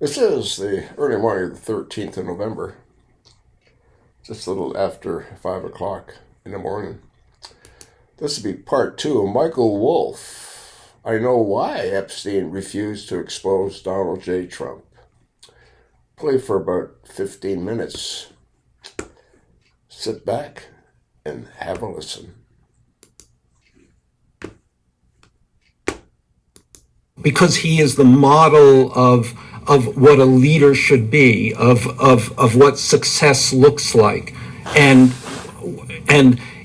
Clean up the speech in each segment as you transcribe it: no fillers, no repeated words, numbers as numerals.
This is the early morning of the 13th of November, just a little after 5 o'clock in the morning. This will be part 2 of Michael Wolff. I know why Epstein refused to expose Donald J. Trump. Play for about 15 minutes. Sit back and have a listen. Because he is the model of what a leader should be, of what success looks like, and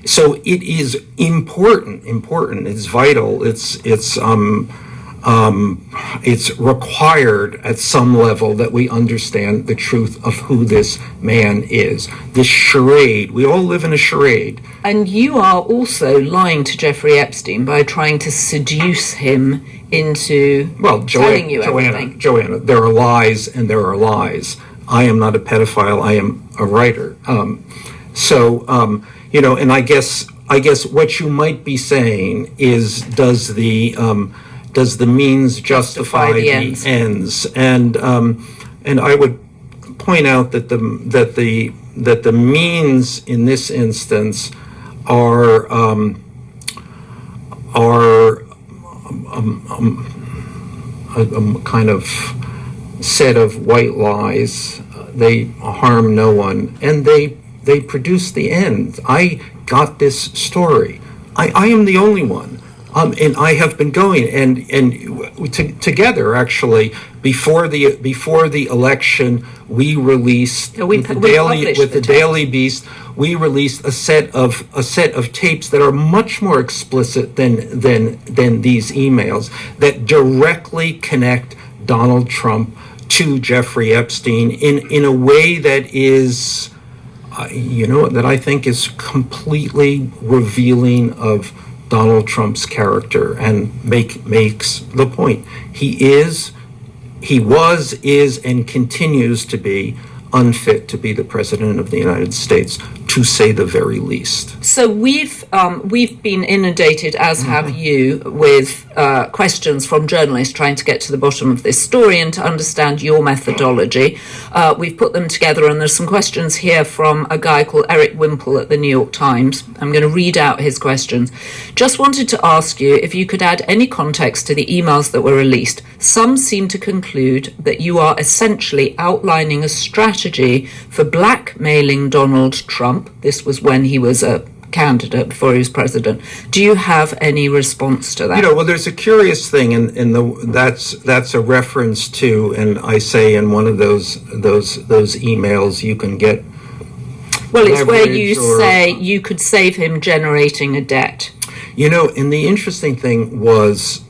so it is important. It's vital. It's required at some level that we understand the truth of who this man is. This charade. We all live in a charade. And you are also lying to Jeffrey Epstein by trying to seduce him into telling you everything. Joanna, there are lies and there are lies. I am not a pedophile. I am a writer. And I guess what you might be saying is, does the means justify the ends? And I would point out that the means in this instance are a kind of set of white lies. They harm no one, and they produce the end. I got this story. I am the only one. And I have been going together actually before the election. We released with the Daily Beast. We released a set of tapes that are much more explicit than these emails that directly connect Donald Trump to Jeffrey Epstein in a way that is, that I think is completely revealing of Donald Trump's character and makes the point. He was, and continues to be unfit to be the president of the United States, to say the very least. So we've been inundated, as have you, with questions from journalists trying to get to the bottom of this story and to understand your methodology. We've put them together, and there's some questions here from a guy called Eric Wimple at the New York Times. I'm going to read out his questions. Just wanted to ask you if you could add any context to the emails that were released. Some seem to conclude that you are essentially outlining a strategy for blackmailing Donald Trump. This was when he was a candidate, before he was president. Do you have any response to that? Well, there's a curious thing, that's a reference to, and I say in one of those emails, you can get. Well, it's where you say you could save him generating a debt. And the interesting thing was,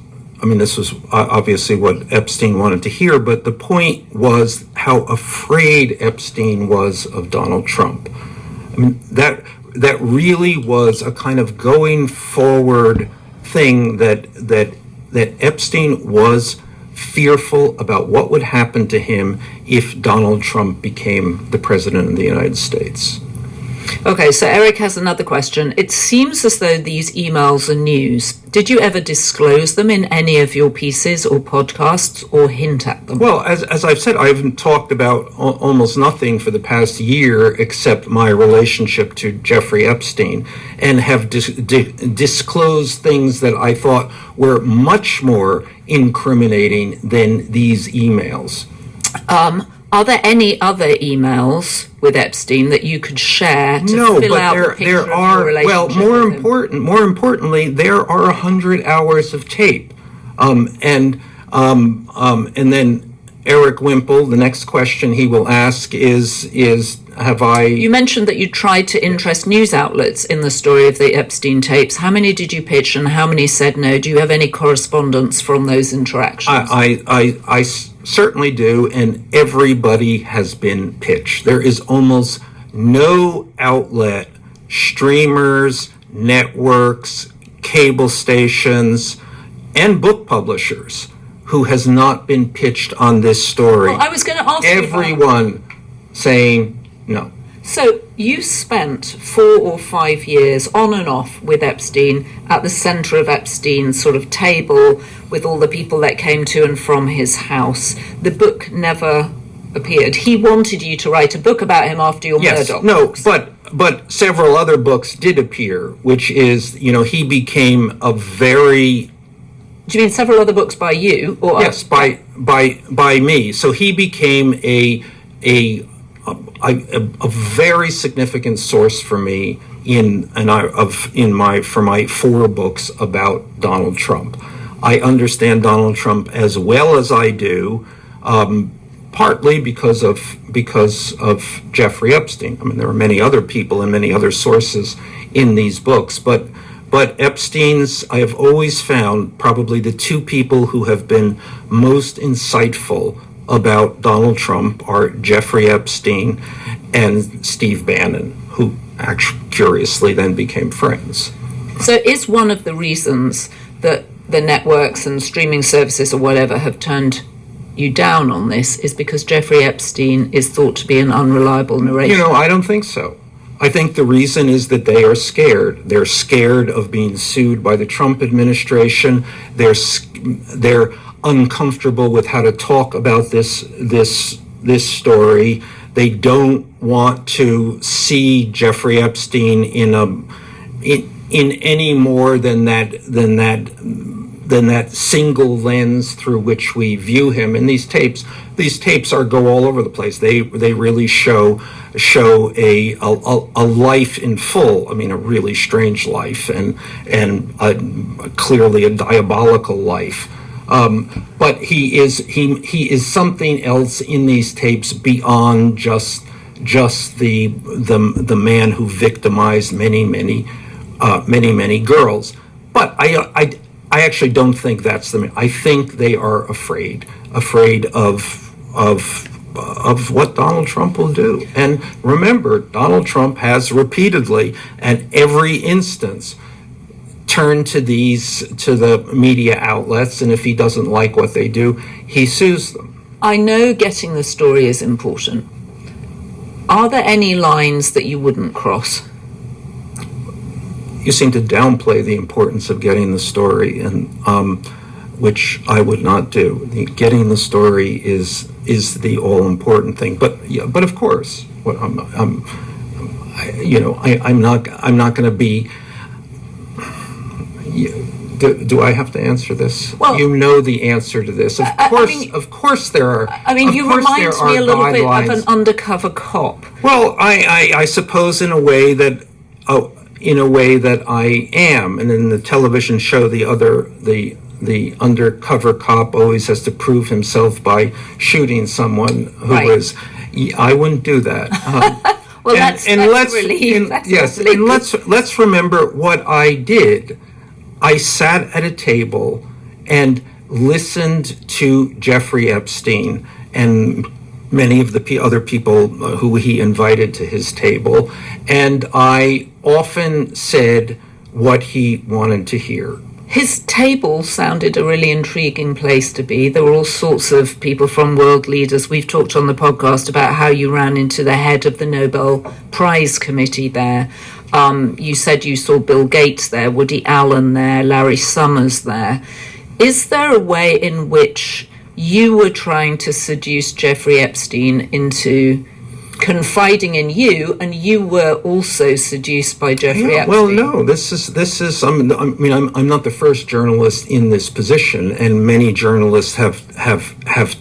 this was obviously what Epstein wanted to hear, but the point was how afraid Epstein was of Donald Trump. That really was a kind of going forward thing that Epstein was fearful about what would happen to him if Donald Trump became the president of the United States. Okay, so Eric has another question. It seems as though these emails are news. Did you ever disclose them in any of your pieces or podcasts, or hint at them? Well, as I've said, I haven't talked about almost nothing for the past year except my relationship to Jeffrey Epstein, and have disclosed things that I thought were much more incriminating than these emails. Are there any other emails with Epstein that you could share to fill out the picture of your relationship? Well, more importantly, there are 100 hours of tape, and then Eric Wimple. The next question he will ask is have I? You mentioned that you tried to interest news outlets in the story of the Epstein tapes. How many did you pitch, and how many said no? Do you have any correspondence from those interactions? I certainly do, and everybody has been pitched. There is almost no outlet, streamers, networks, cable stations, and book publishers who has not been pitched on this story. Well, I was going to ask everyone saying no. So you spent 4 or 5 years on and off with Epstein at the centre of Epstein's sort of table with all the people that came to and from his house. The book never appeared. He wanted you to write a book about him after your Murdoch books. But several other books did appear, which is, he became a very... Do you mean several other books by you? Or yes, by me. So he became a very significant source for me for my 4 books about Donald Trump. I understand Donald Trump as well as I do, partly because of Jeffrey Epstein. I mean, there are many other people and many other sources in these books, but Epstein's, I have always found probably the 2 people who have been most insightful about Donald Trump are Jeffrey Epstein and Steve Bannon, who actually curiously then became friends. So is one of the reasons that the networks and streaming services or whatever have turned you down on this is because Jeffrey Epstein is thought to be an unreliable narrator? I don't think so. I think the reason is that they are scared. They're scared of being sued by the Trump administration. They're uncomfortable with how to talk about this story. They don't want to see Jeffrey Epstein in any more than that single lens through which we view him. And these tapes go all over the place. They really show a life in full. I mean, a really strange life and clearly a diabolical life. But he is something else in these tapes beyond just the man who victimized many girls. But I actually don't think that's the man. I think they are afraid of what Donald Trump will do. And remember, Donald Trump has repeatedly, at every instance, turned to the media outlets, and if he doesn't like what they do, he sues them. I know getting the story is important. Are there any lines that you wouldn't cross? You seem to downplay the importance of getting the story, and which I would not do. Getting the story is the all important thing. But of course, I'm not going to be. Do I have to answer this? Well, you know the answer to this. Of course there are. I mean, you remind me a little bit of an undercover cop. Well, I suppose in a way that I am, and in the television show, the undercover cop always has to prove himself by shooting someone who is. I wouldn't do that. Well, that's relief. Let's remember what I did. I sat at a table and listened to Jeffrey Epstein and many of the other people who he invited to his table, and I often said what he wanted to hear. His table sounded a really intriguing place to be. There were all sorts of people from world leaders. We've talked on the podcast about how you ran into the head of the Nobel Prize Committee there. You said you saw Bill Gates there, Woody Allen there, Larry Summers there. Is there a way in which you were trying to seduce Jeffrey Epstein into confiding in you, and you were also seduced by Jeffrey Epstein? Well, no. This is. I'm not the first journalist in this position, and many journalists have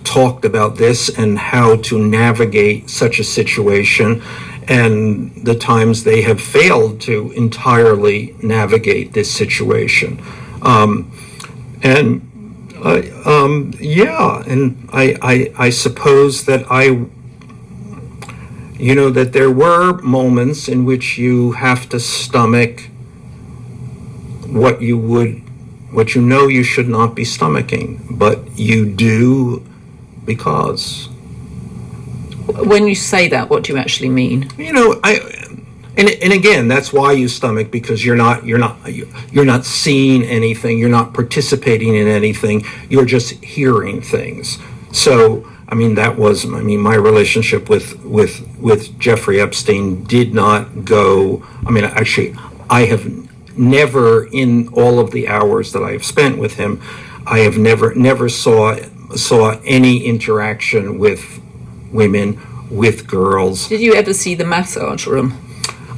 talked about this and how to navigate such a situation, and the times they have failed to entirely navigate this situation, and I suppose that that there were moments in which you have to stomach what you should not be stomaching, but you do because. When you say that, what do you actually mean? And again, that's why you stomach, because you're not seeing anything, you're not participating in anything, you're just hearing things. So my relationship with Jeffrey Epstein did not go. Actually, I have never, in all of the hours that I have spent with him, I have never saw any interaction with women, with girls. Did you ever see the massage room?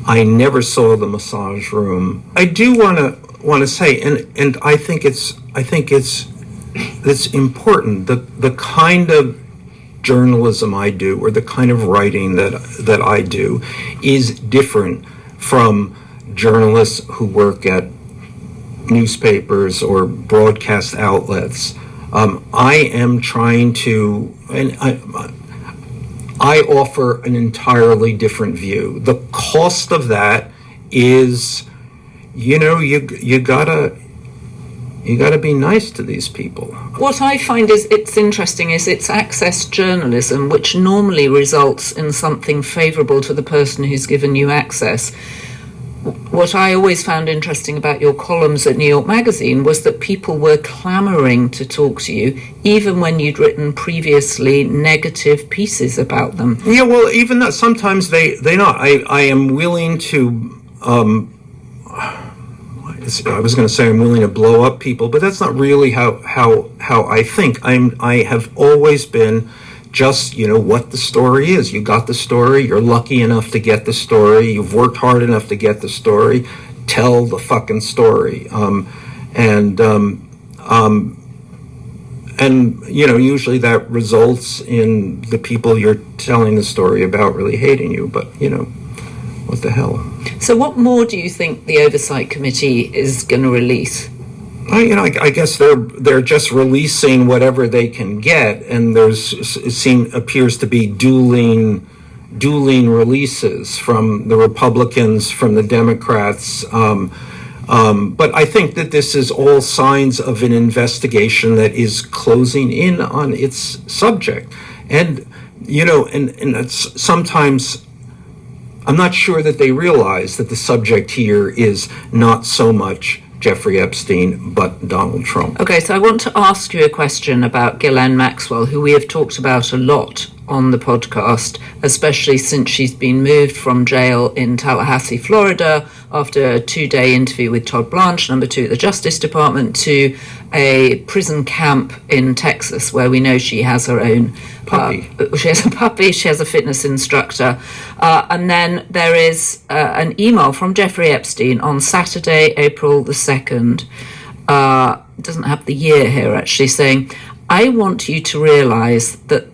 I never saw the massage room. I do want to say, and I think it's important that the kind of journalism I do, or the kind of writing that I do, is different from journalists who work at newspapers or broadcast outlets. I am trying to, and I offer an entirely different view. The cost of that is, you gotta be nice to these people. What I find it's interesting is it's access journalism, which normally results in something favourable to the person who's given you access. What I always found interesting about your columns at New York Magazine was that people were clamouring to talk to you, even when you'd written previously negative pieces about them. Yeah, well, even that, sometimes they not. I am willing to, I was going to say I'm willing to blow up people, but that's not really how I think. I have always been just, what the story is. You got the story, you're lucky enough to get the story, you've worked hard enough to get the story, tell the fucking story. Usually that results in the people you're telling the story about really hating you, but, what the hell? So what more do you think the Oversight Committee is going to release? I guess they're just releasing whatever they can get, and appears to be dueling releases from the Republicans, from the Democrats. But I think that this is all signs of an investigation that is closing in on its subject, and it's sometimes. I'm not sure that they realize that the subject here is not so much Jeffrey Epstein, but Donald Trump. Okay, so I want to ask you a question about Ghislaine Maxwell, who we have talked about a lot on the podcast, especially since she's been moved from jail in Tallahassee, Florida, after a 2-day interview with Todd Blanche, number 2 at the Justice Department, to a prison camp in Texas, where we know she has her own puppy. She has a puppy, she has a fitness instructor. And then there is an email from Jeffrey Epstein on Saturday, April the 2nd. It doesn't have the year here, actually, saying, I want you to realize that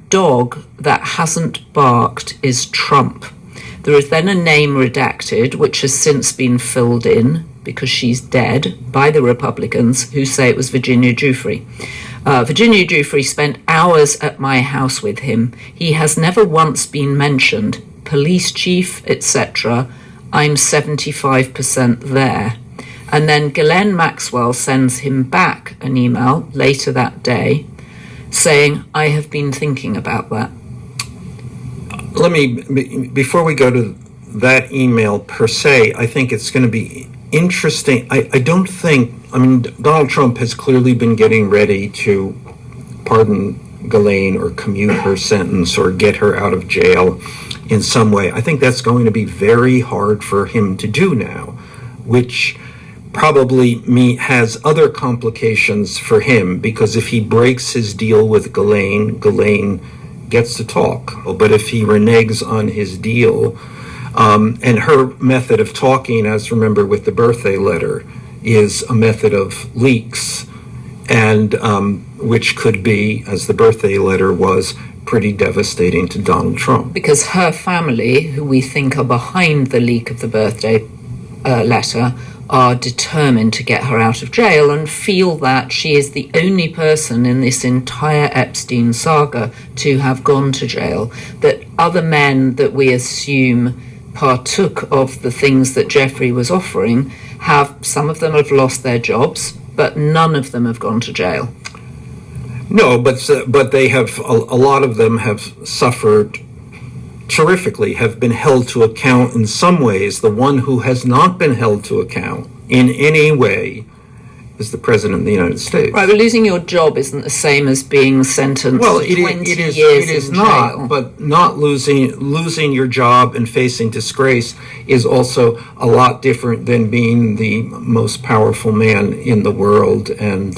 dog that hasn't barked is Trump. There is then a name redacted, which has since been filled in, because she's dead, by the Republicans, who say it was Virginia Giuffre. Virginia Giuffre spent hours at my house with him. He has never once been mentioned. Police chief, etc. I'm 75% there. And then Ghislaine Maxwell sends him back an email later that day saying, I have been thinking about that. Before we go to that email per se, I think it's going to be interesting. Donald Trump has clearly been getting ready to pardon Ghislaine or commute her sentence or get her out of jail in some way. I think that's going to be very hard for him to do now, which probably has other complications for him, because if he breaks his deal with Ghislaine gets to talk. But if he reneges on his deal, and her method of talking, as remember with the birthday letter, is a method of leaks, and which could be, as the birthday letter was, pretty devastating to Donald Trump. Because her family, who we think are behind the leak of the birthday letter, are determined to get her out of jail and feel that she is the only person in this entire Epstein saga to have gone to jail, that other men that we assume partook of the things that Jeffrey was offering some of them have lost their jobs, but none of them have gone to jail. No, but they have, a lot of them have suffered terrifically, have been held to account in some ways. The one who has not been held to account in any way is the President of the United States. Right, but losing your job isn't the same as being sentenced to 20 years it is in not, jail. but not losing your job and facing disgrace is also a lot different than being the most powerful man in the world and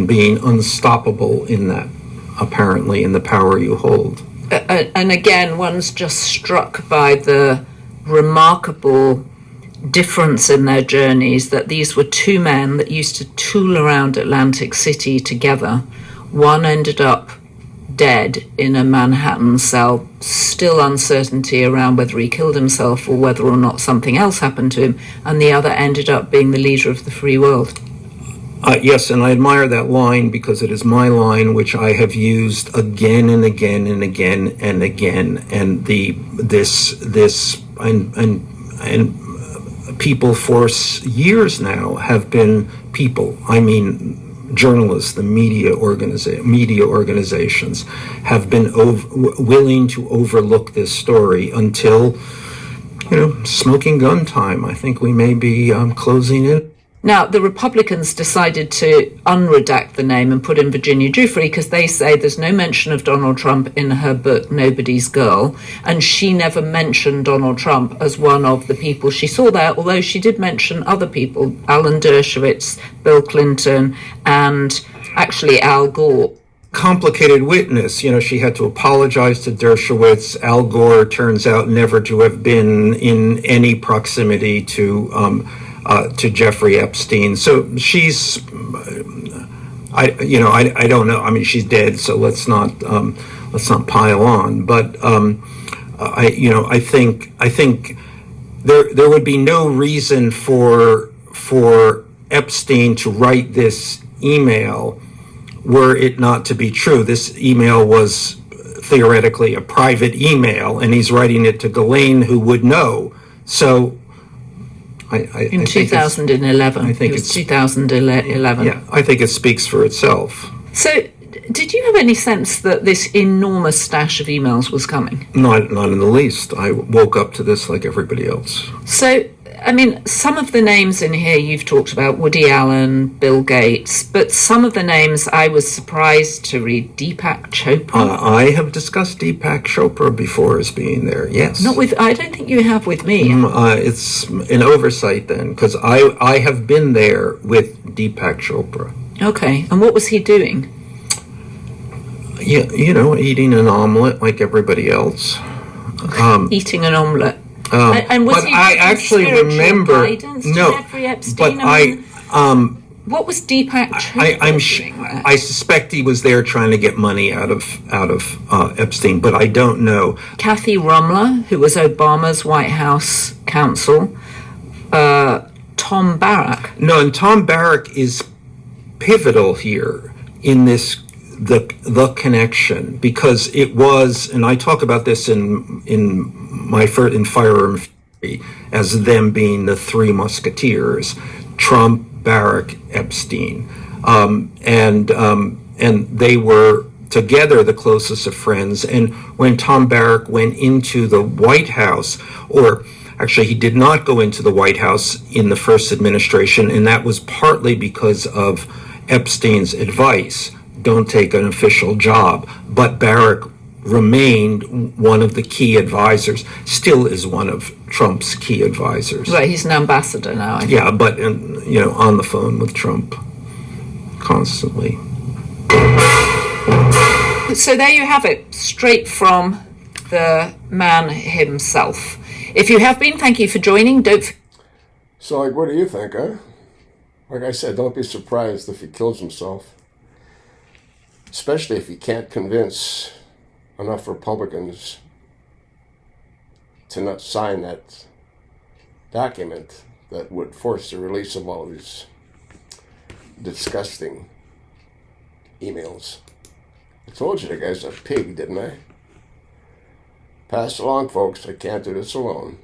being unstoppable in that, apparently, in the power you hold. And again, one's just struck by the remarkable difference in their journeys, that these were two men that used to tool around Atlantic City together. One ended up dead in a Manhattan cell, still uncertainty around whether he killed himself or whether or not something else happened to him, and the other ended up being the leader of the free world. Yes, and I admire that line because it is my line, which I have used again and again and again and again. And people for years now have been journalists, the media organizations have been willing to overlook this story until, smoking gun time. I think we may be closing in. Now, the Republicans decided to unredact the name and put in Virginia Giuffre because they say there's no mention of Donald Trump in her book, Nobody's Girl, and she never mentioned Donald Trump as one of the people she saw there, although she did mention other people, Alan Dershowitz, Bill Clinton, and actually Al Gore. Complicated witness. She had to apologize to Dershowitz. Al Gore turns out never to have been in any proximity to Jeffrey Epstein. So she's, I don't know. I mean, she's dead, so let's not pile on. But I think there would be no reason for Epstein to write this email were it not to be true. This email was theoretically a private email, and he's writing it to Ghislaine, who would know. So. In 2011. I think it's 2011. Yeah, I think it speaks for itself. So, did you have any sense that this enormous stash of emails was coming? Not in the least. I woke up to this like everybody else. So, I mean, some of the names in here you've talked about, Woody Allen, Bill Gates, but some of the names I was surprised to read. Deepak Chopra. I have discussed Deepak Chopra before as being there, yes. I don't think you have with me. It's an oversight then, because I have been there with Deepak Chopra. Okay, and what was he doing? Yeah, eating an omelet like everybody else. Eating an omelet. And was but he I actually remember guidance to Jeffrey Epstein? But what was Deepak Chopra doing there? I suspect he was there trying to get money out of Epstein, but I don't know. Kathy Rumler, who was Obama's White House counsel, Tom Barrack. No, and Tom Barrack is pivotal here in this the connection, because it was, and I talk about this in Firearm Theory as them being the three musketeers: Trump, Barrack, Epstein, and they were together the closest of friends. And when Tom Barrack went into the White House, or actually he did not go into the White House in the first administration, and that was partly because of Epstein's advice: don't take an official job. But Barrack remained one of the key advisors, still is one of Trump's key advisors. Right, he's an ambassador now. Yeah, but on the phone with Trump constantly. So there you have it, straight from the man himself. If you have been, thank you for joining. So, what do you think, huh? Like I said, don't be surprised if he kills himself. Especially if he can't convince enough Republicans to not sign that document that would force the release of all these disgusting emails. I told you the guy's a pig, didn't I? Pass along, folks. I can't do this alone.